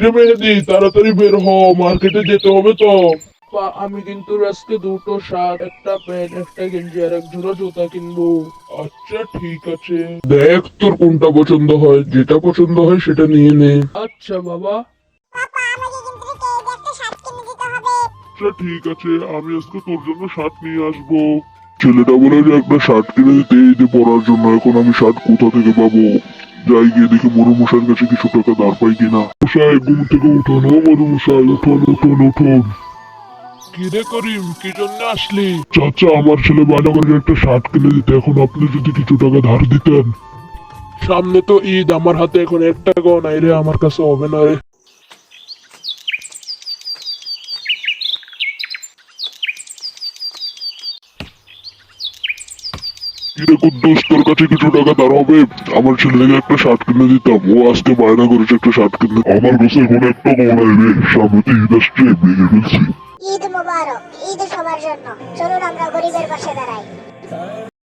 কিরে মেহেদি, তাড়াতাড়ি বের হ, মার্কেটে যেতে হবে তো। আমি কিন্তু আজকে দুটো শার্ট, একটা প্যান্ট, একটা গেঞ্জি আর এক জোড়া জুতা কিনবো। আচ্ছা ঠিক আছে, দেখ তোর কোনটা পছন্দ হয়, যেটা পছন্দ হয় সেটা নিয়ে নে। আচ্ছা বাবা। আচ্ছা ঠিক আছে, আমি আজকে তোর জন্য শার্ট নিয়ে আসবো। ছেলেটা বলে যে একটা শার্ট কিনে দিতে, এই যে পরার জন্য। এখন আমি শার্ট কোথা থেকে পাবো? যাই গিয়ে দেখি মরু মশাইয়ের কাছে কিছু টাকা ধার পাই কিনা। মশাই, ঘুম থেকে উঠুন, ও মরু মশাই, উঠুন উঠুন উঠুন। কিরে করিম, কি জন্য আসলি? চাচা, আমার ছেলে বায়না করে একটা শার্ট কিনে দিতে, এখন আপনি যদি কিছু টাকা ধার দিতেন। সামনে তো ঈদ, আমার হাতে এখন 1 টাকাও নাই রে, আমার কাছে হবে না রে। কিরে কুদ্দুস, তোর কাছে কিছু টাকা ধার হবে? আমার ছেলেকে একটা শার্ট কিনে দিতাম, ও আজকে বায়না করেছে একটা শার্ট কিনে। আমার কাছে এখন 1 টাকাও নাই রে, সামনে তো ঈদ আসছে, ভেঙে ফেলছি। ঈদ মোবারক, ঈদ সবার জন্য। চলুন আমরা গরিবের পাশে দাঁড়াই।